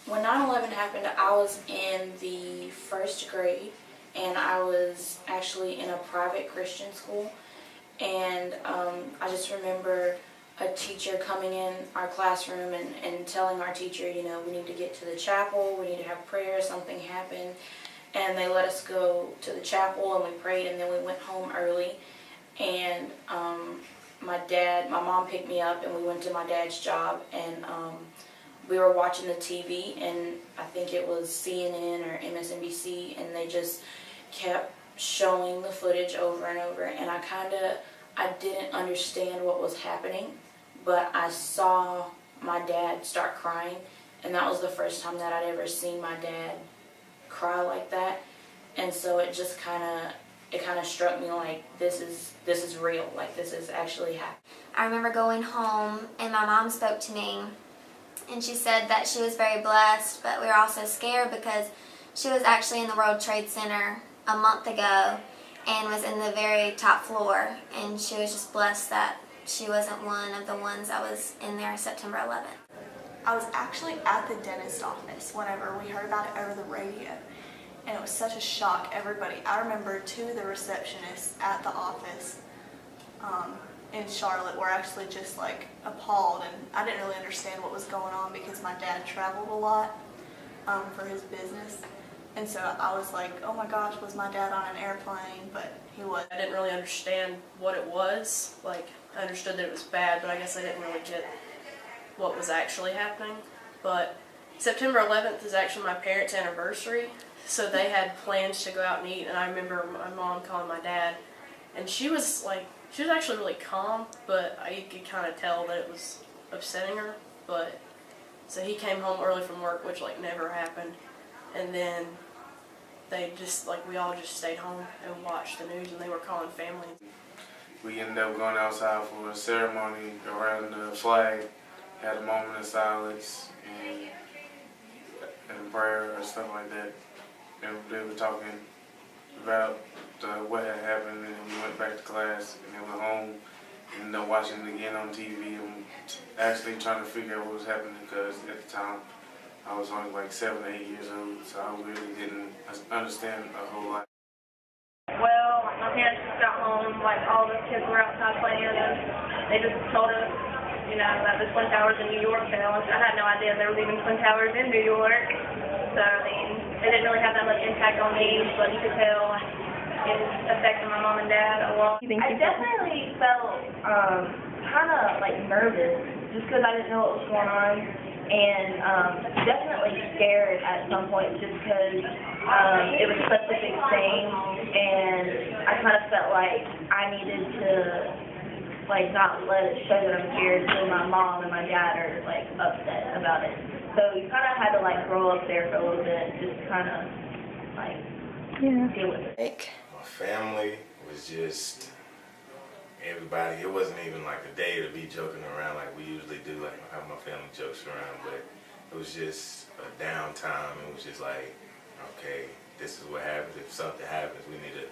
When 9/11 happened, I was in the first grade, and I was actually in a private Christian school. And I just remember a teacher coming in our classroom and telling our teacher, you know, we need to get to the chapel, we need to have prayer, something happened. And they let us go to the chapel, and we prayed, and then we went home early. And my mom picked me up, and we went to my dad's job, and we were watching the TV, and I think it was CNN or MSNBC, and they just kept showing the footage over and over, and I didn't understand what was happening, but I saw my dad start crying, and that was the first time that I'd ever seen my dad cry like that. And so it just kind of struck me like this is real, like this is actually happening. I remember going home, and my mom spoke to me, and she said that she was very blessed, but we were also scared because she was actually in the World Trade Center a month ago and was in the very top floor, and she was just blessed that she wasn't one of the ones that was in there September 11th. I was actually at the dentist office whenever we heard about it over the radio, and it was such a shock, everybody. I remember two of the receptionists at the office in Charlotte were actually just like appalled, and I didn't really understand what was going on because my dad traveled a lot for his business. And so I was like, oh my gosh, was my dad on an airplane? But he was. I didn't really understand what it was. Like, I understood that it was bad, but I guess I didn't really get what was actually happening. But September 11th is actually my parents' anniversary, so they had plans to go out and eat, and I remember my mom calling my dad, and she was actually really calm, but you could kind of tell that it was upsetting her. But so he came home early from work, which like never happened, and then they just, like, we all just stayed home and watched the news, and they were calling family. We ended up going outside for a ceremony around the flag, had a moment of silence and prayer or stuff like that. And they were talking about what had happened, and we went back to class, and then went home and ended up watching it again on TV and actually trying to figure out what was happening, because at the time I was only like 7 or 8 years old, so I really didn't understand a whole lot. Well, my parents just got home, like all the kids were outside playing, and they just told us, you know, that the Twin Towers in New York fell. I had no idea there was even Twin Towers in New York. So, I mean, it didn't really have that much impact on me, but you could tell it affected my mom and dad a lot. I definitely felt kind of like nervous just because I didn't know what was going on, and definitely scared at some point just because it was such a big thing, and I kind of felt like I needed to like not let it show that I'm scared until my mom and my dad are like upset about it. So you kind of had to like grow up there for a little bit, just kind of like deal with it. My family was just everybody. It wasn't even like a day to be joking around like we usually do, like how my family jokes around, but it was just a downtime. It was just like, okay, this is what happens. If something happens, we need to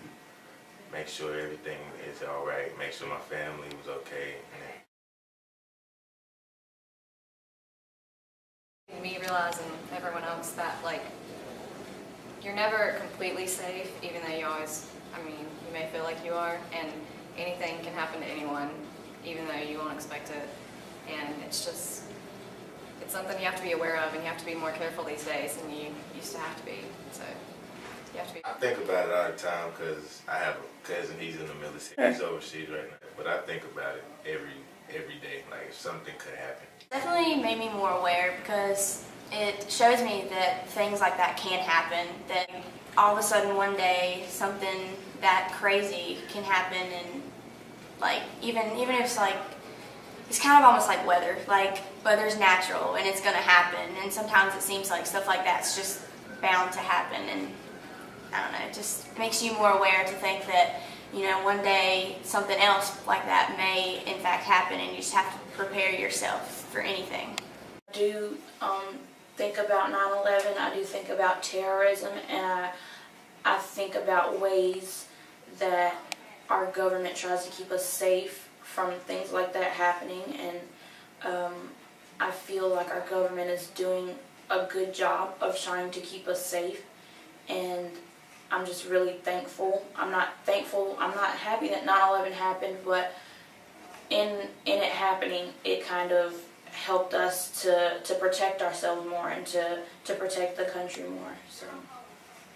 make sure everything is all right, make sure my family was okay. Me realizing everyone else that like you're never completely safe, even though you always, I mean, you may feel like you are, and anything can happen to anyone, even though you won't expect it. And it's just, it's something you have to be aware of, and you have to be more careful these days than you used to have to be. So you have to be. I think about it all the time because I have a cousin, he's in the military, he's overseas right now, but I think about it every day, like if something could happen. Definitely made me more aware, because it shows me that things like that can happen, that all of a sudden one day something that crazy can happen, and like even if it's like, it's kind of almost like weather's natural and it's going to happen, and sometimes it seems like stuff like that's just bound to happen, and I don't know, it just makes you more aware to think that, you know, one day something else like that may in fact happen, and you just have to prepare yourself for anything. I do think about 9/11, I do think about terrorism, and I think about ways that our government tries to keep us safe from things like that happening, and I feel like our government is doing a good job of trying to keep us safe, and I'm just really thankful. I'm not happy that 9/11 happened, but in it happening, it kind of helped us to protect ourselves more and to protect the country more. So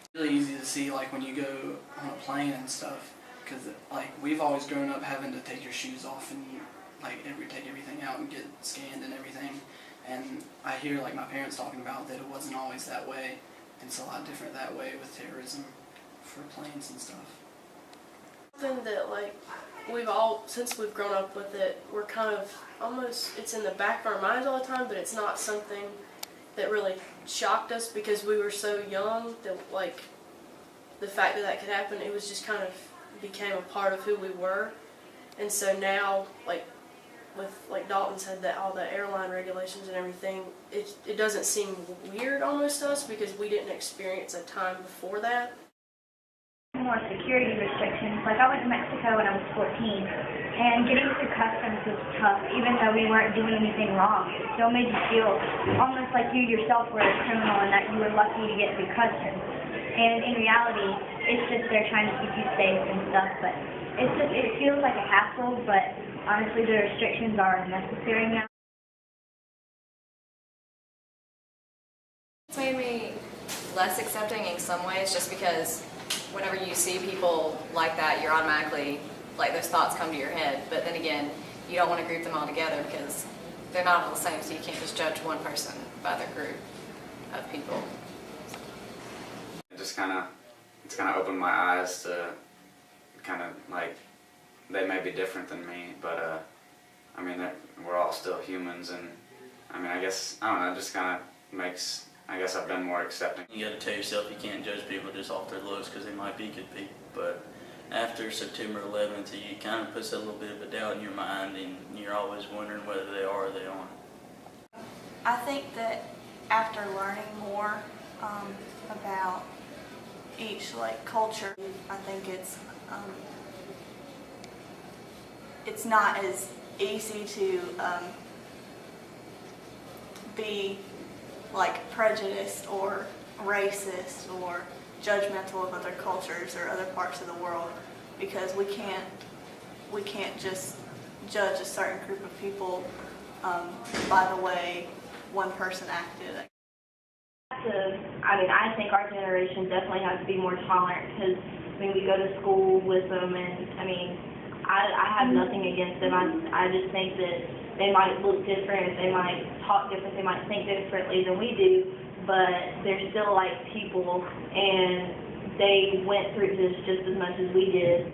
It's really easy to see, like, when you go on a plane and stuff, because, like, we've always grown up having to take your shoes off and, like, take everything out and get scanned and everything. And I hear, like, my parents talking about that it wasn't always that way, and it's a lot different that way with terrorism for planes and stuff. Something that, like, since we've grown up with it, we're kind of almost, it's in the back of our minds all the time, but it's not something that really shocked us because we were so young that, like, the fact that that could happen, it was just kind of became a part of who we were. And so now, like Dalton said, that all the airline regulations and everything, it doesn't seem weird almost to us because we didn't experience a time before that. More security restrictions. Like, I went to Mexico when I was 14, and getting through customs was tough, even though we weren't doing anything wrong. It still made you feel almost like you yourself were a criminal and that you were lucky to get through customs. And in reality, it's just they're trying to keep you safe and stuff, but it feels like a hassle, but honestly the restrictions are necessary now. It's made me less accepting in some ways just because whenever you see people like that, you're automatically, like, those thoughts come to your head. But then again, you don't want to group them all together because they're not all the same, so you can't just judge one person by their group of people. It's kind of opened my eyes to kind of, like, they may be different than me, but I mean, we're all still humans, and I mean, I guess, I don't know, it just kind of makes, I guess I've been more accepting. You got to tell yourself you can't judge people just off their looks because they might be good people, but after September 11th, it kind of puts a little bit of a doubt in your mind, and you're always wondering whether they are or they aren't. I think that after learning more about each, like, culture, I think it's not as easy to be, like, prejudiced or racist or judgmental of other cultures or other parts of the world, because we can't just judge a certain group of people by the way one person acted. I think our generation definitely has to be more tolerant because, we go to school with them, and, I have nothing against them. I just think that they might look different, they might talk different, they might think differently than we do, but they're still like people, and they went through this just as much as we did.